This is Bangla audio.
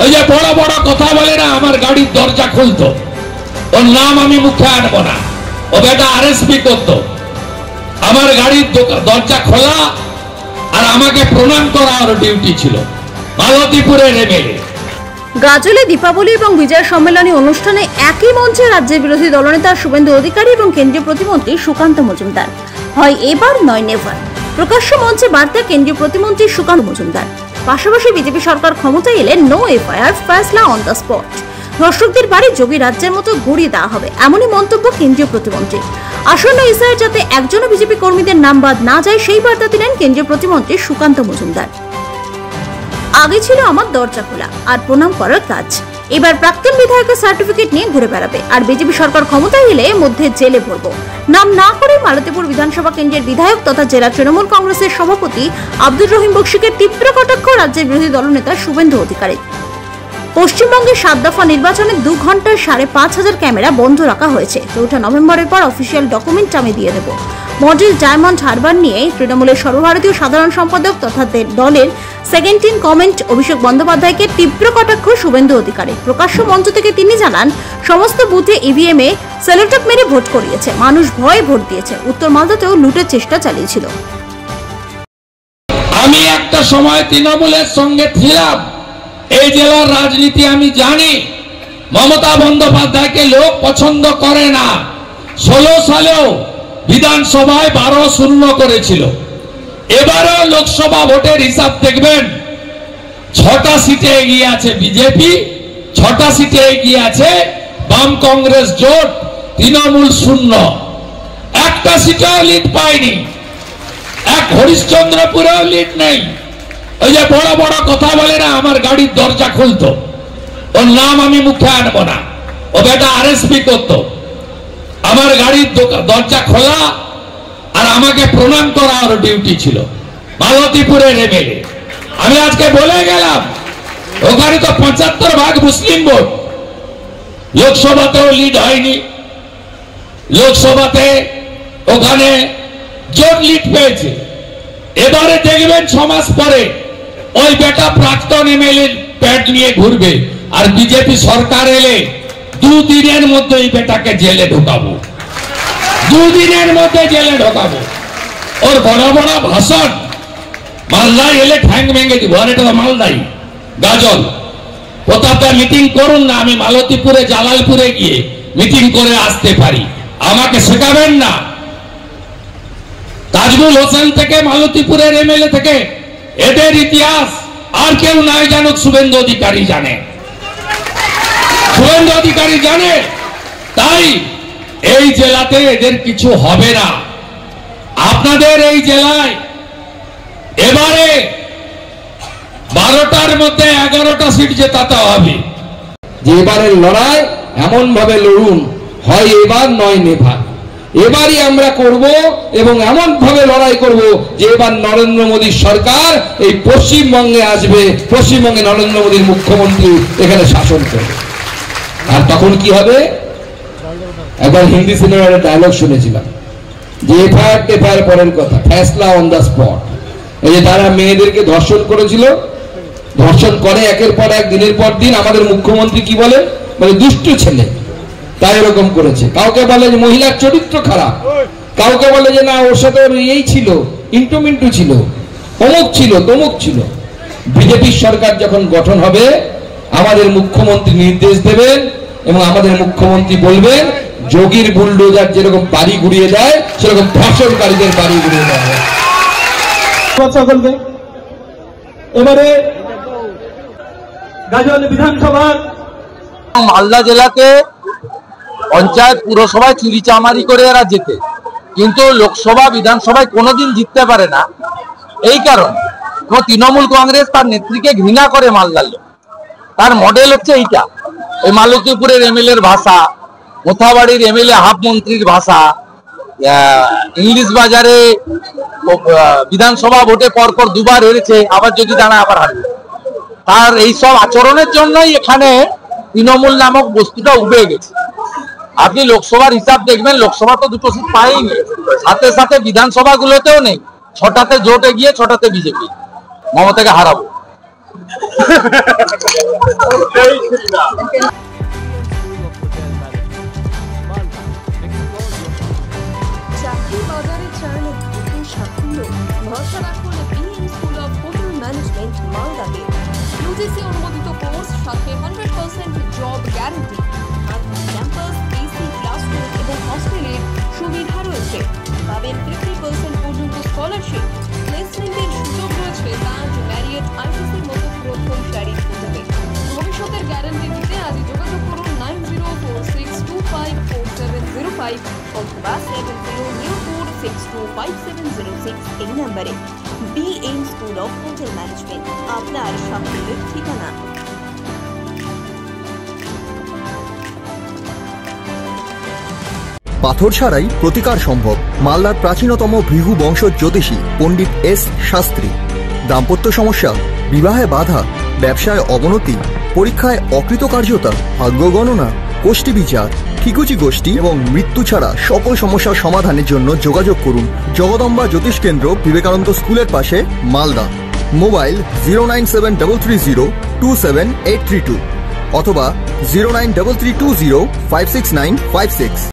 ওই যে বড় বড় কথা বলে না, আমার গাড়ির দরজা খুলতো, ওর নাম আমি মুখে আনবো না, ও বেটা আরএসপি করতো, আমার গাড়ির দরজা খোলা আর আমাকে প্রণাম করা ওর ডিউটি ছিল, মালতীপুরের এমএলএ। গাজলে দীপাবলি এবং বিজয় সম্মেলনী অনুষ্ঠানে একই মঞ্চে রাজ্যের বিরোধী দলনেতা শুভেন্দু অধিকারী এবং কেন্দ্রীয় প্রতিমন্ত্রী সুকান্ত মজুমদার। হয় এবার নয় নেভার, প্রকাশ্য মঞ্চে বার্তা কেন্দ্রীয় প্রতিমন্ত্রী সুকান্ত মজুমদার। পাশাপাশি বিজেপি সরকার ক্ষমতায় এলে নো এফআইআর, ফয়সলা অন দ্য স্পট, ধর্ষকদের বাড়ি যোগী রাজ্যের মতো গড়িয়ে দেওয়া হবে, এমনই মন্তব্য কেন্দ্রীয় প্রতিমন্ত্রী। আসন্ন এসআইআর যাতে একজনও বিজেপি কর্মীদের নাম বাদ না যায় সেই বার্তা দিলেন কেন্দ্রীয় প্রতিমন্ত্রী সুকান্ত মজুমদার। আগে ছিল আমার দরজা খোলা আর প্রণাম করার কাজ, এবার প্রাক্তন বিধায়কের সার্টিফিকেট নিয়ে ঘুরে বেড়াবে, আর বিজেপি সরকার ক্ষমতায় এলে মধ্যে জেলে ভরবো। নাম না করে মালতীপুর বিধানসভা কেন্দ্রের বিধায়ক তথা জেলা তৃণমূল কংগ্রেসের সভাপতি আব্দুর রহিম বক্সিকে তীব্র কটাক্ষ রাজ্যের বিরোধী দলনেতা শুভেন্দু অধিকারী। পশ্চিমবঙ্গের 7 দফা নির্বাচনে 2 ঘন্টায় 5,500 ক্যামেরা বন্ধ রাখা হয়েছে। 4 নভেম্বরের পর অফিসিয়াল ডকুমেন্ট আমি দিয়ে দেব। মডেল ডায়মন্ড হারবার নিয়ে তৃণমূলের সর্বভারতীয় সাধারণ সম্পাদক তথা দলের সেকেন্ড ইন কমেন্ট অভিষেক বন্দ্যোপাধ্যায়কে তীব্র কটাক্ষ শুভেন্দু অধিকারী। প্রকাশ্য মঞ্চ থেকে তিনি জানান, সমস্ত বুথে ইভিএম এ সেলোটেপ মেরে ভোট করিয়েছে, মানুষ ভয়ে ভোট দিয়েছে। উত্তর মালদাতেও লুটের চেষ্টা চালিয়েছিল। আমি একটা সময় তৃণমূলের সঙ্গে ছিলাম, এই জেলার রাজনীতি আমি জানি। মমতা বন্দ্যোপাধ্যায়কে লোক পছন্দ করে না। 16 সালেও বিধানসভায় 12-0 করেছিল। এবারেও লোকসভা ভোটের হিসাব দেখবেন, 6টা সিটে এগিয়ে আছে বিজেপি, 6টা সিটে এগিয়ে আছে বাম কংগ্রেস জোট, তৃণমূল 0। একটা সিটেও লিড পায়নি, এক হরিশ্চন্দ্রপুরেও লিড নেই। ওই যে বড় বড় কথা বলে না, আমার গাড়ির দরজা খুলতো, ওর নাম আমি মুখে আনবো না, ও বেটা আরএসপি করতো, আমার গাড়ির দরজা খোলা আর আমাকে প্রণাম করা ওর ডিউটি ছিল, মালতীপুরের এমএলএ। আমি আজকে বলে গেলাম, ওখানে তো 75% মুসলিম ভোট। লোকসভাতেও লিড হয়নি, লোকসভাতে ওখানে জোট লিড পেয়েছে। এবারে দেখবেন 6 মাস পরে ওই বেটা প্রাক্তন এমএলএ প্যাড নিয়ে ঘুরবে, আর বিজেপি সরকার এলে 2 দিনের মধ্যে এই বেটাকে জেলে ঢোকাবো, 2 দিনের মধ্যে জেলে ঢোকাবো। ওর বড় বড় ভাষণ, মালদায় এলে ঠ্যাং ভেঙে দিব। আর এটা তো মালদাই, গাজল। কোথাও মিটিং করুন না, আমি মালতীপুরে জালালপুরে গিয়ে মিটিং করে আসতে পারি, আমাকে শেখাবেন না। তাজমুল হোসেন থেকে মালতীপুরের এমএলএ থেকে এদের ইতিহাস আর কেউ নাই জানুক, শুভেন্দু অধিকারী জানে, শুভেন্দু অধিকারী জানে। তাই এই জেলাতে এদের কিছু হবে না। আপনাদের এই জেলায় এবারে 12টার মধ্যে 11টা সিট জেতাতে হবে। যে এবারের লড়াই এমন ভাবে লড়ুন, হয় এবার নয় নেভার। এবারই আমরা করব এবং এমন ভাবে লড়াই করব যে এবার নরেন্দ্র মোদীর সরকার এই পশ্চিমবঙ্গে আসবে, পশ্চিমবঙ্গে নরেন্দ্র মোদীর মুখ্যমন্ত্রী এখানে শাসন করবে। আর তখন কি হবে? একবার হিন্দি সিনেমার ডায়লগ শুনেছিলাম যে এফআইআর পরের কথা, ফয়সলা অন দ্য স্পট। এই যে তারা মেয়েদেরকে ধর্ষণ করেছিল, ধর্ষণ করে একের পর এক, দিনের পর দিন। আমাদের মুখ্যমন্ত্রী কি বলে? মানে দুষ্টু ছেলে, তাই এরকম করেছে। কাউকে বলে যে মহিলার চরিত্র খারাপ, কাউকে বলে যে না ওর সাথে এই ছিল, ইন্টু মিন্টু ছিল, অমুক ছিল, তমুক ছিল। বিজেপির সরকার যখন গঠন হবে, আমাদের মুখ্যমন্ত্রী নির্দেশ দেবেন এবং আমাদের মুখ্যমন্ত্রী বলবেন যোগীর বুলডোজার যেরকম বাড়ি ঘুরিয়ে দেয়, সেরকম ধর্ষণকারীদের বাড়ি ঘুরিয়ে দেওয়া হয়। সকলকে এবারে গাজল বিধানসভার মালদা জেলাতে পঞ্চায়েত পুরসভায় চুরি চামারি করে এরা জেতে, কিন্তু লোকসভা বিধানসভায় কোনোদিন জিততে পারে না। এই কারণ তৃণমূল কংগ্রেস তার নেত্রীকে ঘৃণা করে মালদার লোক। তার মডেল হচ্ছে এইটা, এই মালতীপুরের এমএলএর ভাষা, মোথাবাড়ির এমএলএ হাফ মন্ত্রীর ভাষা, ইংলিশ বাজারে বিধানসভা ভোটে পরপর 2বার হেরেছে, আবার যদি দাঁড়ায় আবার হারবে। তার এইসব আচরণের জন্যই এখানে তৃণমূল নামক বস্তুটা উবে গেছে। আপনি লোকসভার হিসাব দেখবেন, লোকসভা তো 2টো সিট পায়নি, সাথে সাথে বিধানসভাগুলোতেও নেই। 6টাতে জোটে গিয়ে 6টাতে বিজেপি। মমতাকে হারাবো। চাকরি বাজারে চান নতুন সাফল্য, ভরসা রাখুন BM school of hotel management মালদাতে। ইউজিসি অনুমোদিত কোর্স, সাথে 100% job guarantee, campus, AC classroom এবং হস্টেলের সুবিধা রয়েছে। পাবেন 50% পর্যন্ত স্কলারশিপ, প্লেসমেন্টের সুযোগ রয়েছে তাজ, ম্যারিয়েট, আইটিসির মতো প্রথম সারির হোটেলে। ভবিষ্যতের গ্যারান্টি দিতে আজই যোগাযোগ করুন 9046254705 অথবা 7004625706 এই নম্বরে। BM school of hotel management, আপনার সাফল্যের ঠিকানা। পাথর ছাড়াই প্রতিকার সম্ভব। মালদার প্রাচীনতম ভৃগু বংশ জ্যোতিষী পণ্ডিত এস শাস্ত্রী। দাম্পত্য সমস্যা, বিবাহে বাধা, ব্যবসায় অবনতি, পরীক্ষায় অকৃতকার্যতা, ভাগ্য গণনা, গোষ্ঠী বিচার, ঠিকুচি গোষ্ঠী এবং মৃত্যু ছাড়া সকল সমস্যার সমাধানের জন্য যোগাযোগ করুন জগদম্বা জ্যোতিষ কেন্দ্র, বিবেকানন্দ স্কুলের পাশে, মালদা। মোবাইল 09733027832 অথবা 09332056956।